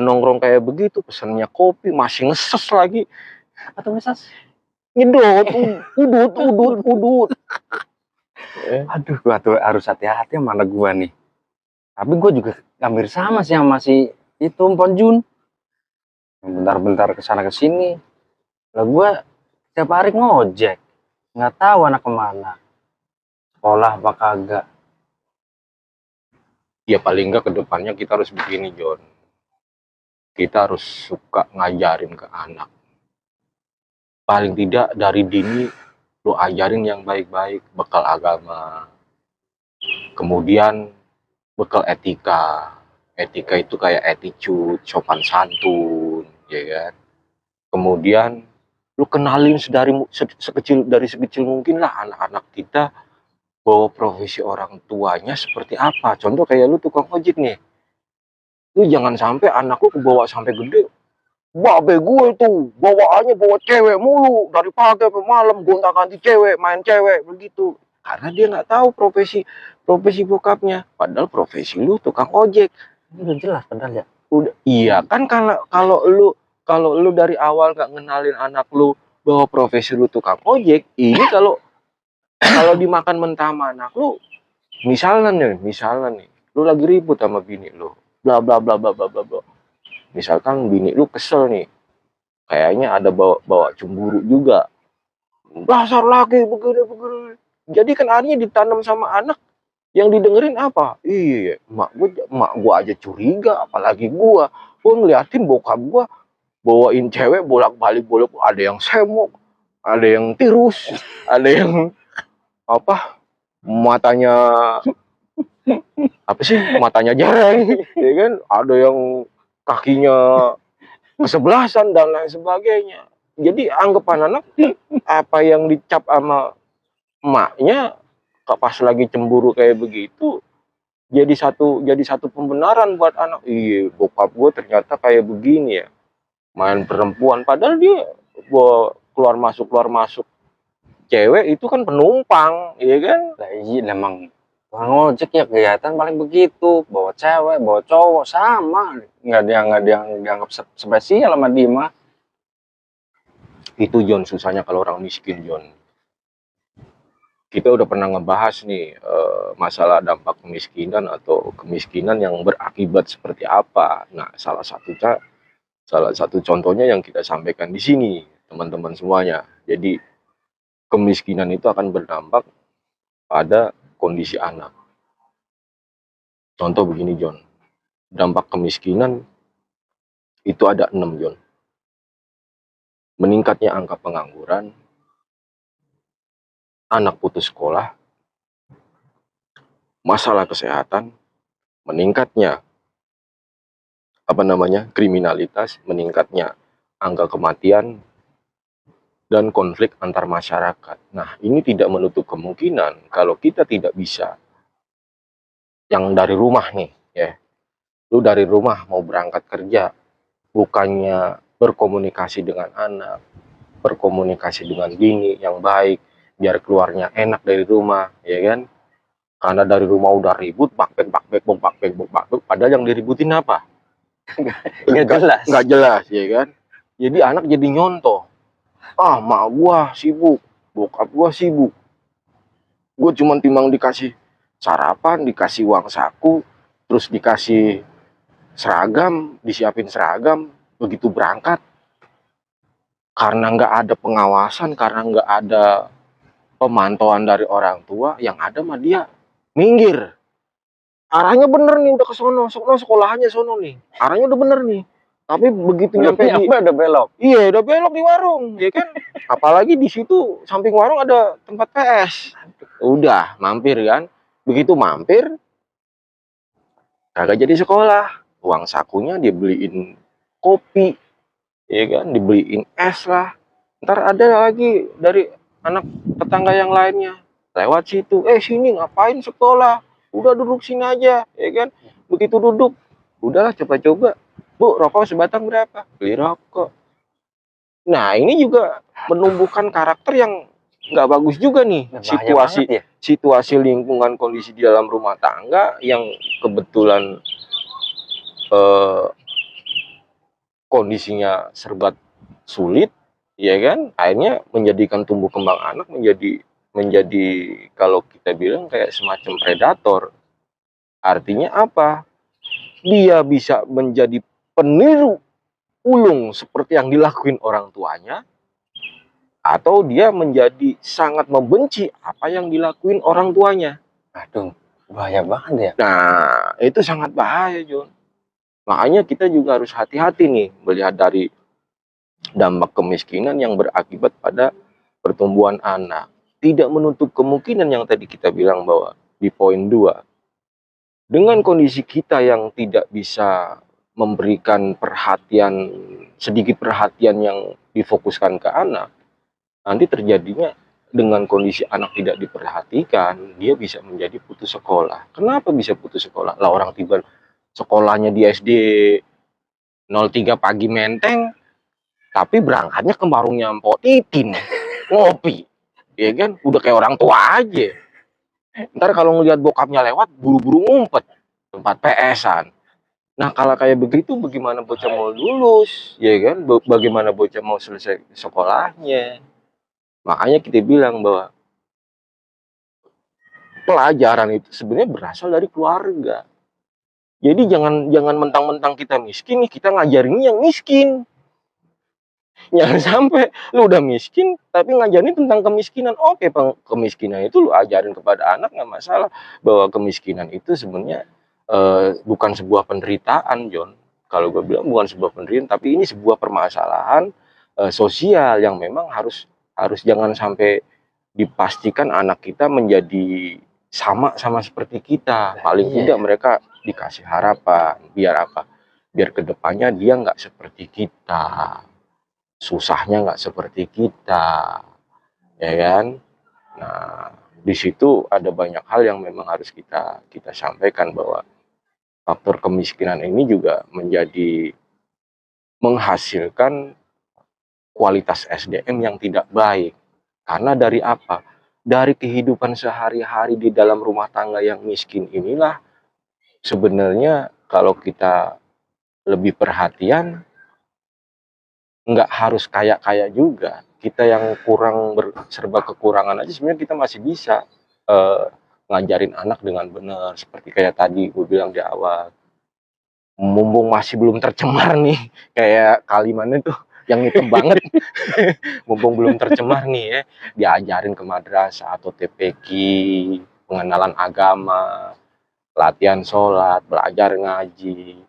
nongkrong kayak begitu, pesennya kopi, masih ngeses lagi. Apa tuh ngeses? Nyedot, udut. Aduh, gua tuh harus hati-hati sama anak gua nih. Tapi gua juga hampir sama sih sama si itu Mpon Jun. Bentar-bentar kesana kesini. Lah gua tiap hari ngojek. Nggak tahu anak kemana. Sekolah apa kagak. Ya paling enggak kedepannya kita harus begini, John. Kita harus suka ngajarin ke anak. Paling tidak dari dini lo ajarin yang baik-baik, bekal agama. Kemudian bekal etika. Etika itu kayak attitude, sopan santun, ya kan. Kemudian lu kenalin dari sekecil mungkin lah anak-anak kita bahwa profesi orang tuanya seperti apa. Contoh kayak lu tukang ojek nih. Lu jangan sampai anak lu kebawa sampai gede. Babe gue tuh bawaannya bawa cewek mulu dari pagi sampai malam, gonta-ganti cewek, main cewek begitu. Karena dia nggak tahu profesi bokapnya. Padahal profesi lu tukang ojek. Ini udah jelas padahal ya. Udah, iya kan kalau lu dari awal nggak ngenalin anak lu bahwa profesi lu tukang ojek, ini kalau dimakan mentah sama anak lu, misalnya nih, lu lagi ribut sama bini lu, bla bla bla bla bla bla bla. Misalkan bini lu kesel nih, kayaknya ada bawa cemburu juga. Dasar laki begini. Jadi kan akhirnya ditanam sama anak, yang didengerin apa? Iya, mak gua aja curiga, apalagi gua ngeliatin bokap gua bawain cewek bolak-balik, ada yang semok, ada yang tirus, ada yang apa? Matanya jarang, ya kan? Ada yang kakinya kesebelasan dan lain sebagainya. Jadi anggapan anak apa yang dicap sama emaknya pas lagi cemburu kayak begitu jadi satu pembenaran buat anak. Iya, bokap gue ternyata kayak begini ya, main perempuan, padahal dia keluar masuk cewek itu kan penumpang, iya kan? Lah iya emang tukang ojek ya kelihatan paling begitu, bawa cewek, bawa cowok sama, nggak dianggap spesial sama dia mah. Itu John susahnya kalau orang miskin, John. Kita udah pernah ngebahas nih masalah dampak kemiskinan atau kemiskinan yang berakibat seperti apa. Nah, salah satu contohnya yang kita sampaikan di sini, teman-teman semuanya. Jadi kemiskinan itu akan berdampak pada kondisi anak. Contoh begini, John. Dampak kemiskinan itu ada 6, John. Meningkatnya angka pengangguran, anak putus sekolah, masalah kesehatan, meningkatnya kriminalitas, meningkatnya angka kematian, dan konflik antar masyarakat. Nah, ini tidak menutup kemungkinan kalau kita tidak bisa yang dari rumah nih, ya. Lu dari rumah mau berangkat kerja, bukannya berkomunikasi dengan anak, berkomunikasi dengan bini yang baik, biar keluarnya enak dari rumah, ya kan? Karena dari rumah udah ribut, bakbek, padahal yang diributin apa? Nggak jelas, ya kan? Jadi anak jadi nyontoh. Ah, mak gua sibuk, bokap gua sibuk. Gua cuma timbang dikasih sarapan, dikasih uang saku, terus dikasih seragam, disiapin seragam, begitu berangkat. Karena nggak ada pengawasan, karena nggak ada pemantauan dari orang tua, yang ada mah dia minggir. Arahnya bener nih, udah ke sono, sekolahnya sono nih. Arahnya udah bener nih. Tapi begitu nyampe udah belok. Iya, udah belok di warung, ya kan? Apalagi di situ samping warung ada tempat PS. Udah mampir kan? Begitu mampir, kagak jadi sekolah. Uang sakunya dia beliin kopi, ya kan? Dibeliin es lah. Ntar ada lagi dari anak tetangga yang lainnya lewat situ. Sini ngapain sekolah? Udah duduk sini aja, ya kan? Begitu duduk, udahlah coba-coba. Bu, rokok sebatang berapa? Beli rokok. Nah, ini juga menumbuhkan karakter yang nggak bagus juga nih. Situasi lingkungan, kondisi di dalam rumah tangga yang kebetulan kondisinya serba sulit, ya kan? Akhirnya menjadikan tumbuh kembang anak menjadi kalau kita bilang kayak semacam predator. Artinya apa? Dia bisa menjadi peniru ulung seperti yang dilakuin orang tuanya, atau dia menjadi sangat membenci apa yang dilakuin orang tuanya. Aduh, bahaya banget ya. Nah, itu sangat bahaya, John. Makanya kita juga harus hati-hati nih melihat dari dampak kemiskinan yang berakibat pada pertumbuhan anak. Tidak menutup kemungkinan yang tadi kita bilang bahwa di poin 2, dengan kondisi kita yang tidak bisa memberikan perhatian, sedikit perhatian yang difokuskan ke anak, nanti terjadinya dengan kondisi anak tidak diperhatikan, dia bisa menjadi putus sekolah. Kenapa bisa putus sekolah? Lah orang tiba sekolahnya di SD 03 pagi Menteng, tapi berangkatnya ke warungnya Mpok Titin, ngopi. Ya kan? Udah kayak orang tua aja. Ntar kalau ngelihat bokapnya lewat, buru-buru ngumpet tempat PS-an. Nah, kalau kayak begitu bagaimana bocah mau lulus? Ya kan? Bagaimana bocah mau selesai sekolahnya? Makanya kita bilang bahwa pelajaran itu sebenarnya berasal dari keluarga. Jadi jangan mentang-mentang kita miskin nih, kita ngajarinnya yang miskin. Jangan sampai lu udah miskin tapi ngajarin tentang kemiskinan. Oke, kemiskinan itu lu ajarin kepada anak nggak masalah, bahwa kemiskinan itu sebenarnya bukan sebuah penderitaan, John. Kalau gue bilang bukan sebuah penderitaan, tapi ini sebuah permasalahan sosial yang memang harus jangan sampai dipastikan anak kita menjadi sama seperti kita. Paling tidak mereka dikasih harapan. Biar apa? Biar kedepannya dia nggak seperti kita, susahnya nggak seperti kita, ya kan? Nah, di situ ada banyak hal yang memang harus kita sampaikan, bahwa faktor kemiskinan ini juga menjadi menghasilkan kualitas SDM yang tidak baik. Karena dari apa? Dari kehidupan sehari-hari di dalam rumah tangga yang miskin inilah sebenarnya kalau kita lebih perhatian, nggak harus kaya-kaya juga. Kita yang kurang serba kekurangan aja sebenarnya kita masih bisa ngajarin anak dengan benar. Seperti kayak tadi gue bilang di awal, mumpung masih belum tercemar nih, kayak kalimatnya tuh yang hitam banget. Mumpung belum tercemar nih ya, diajarin ke madrasah atau TPQ, pengenalan agama, latihan sholat, belajar ngaji.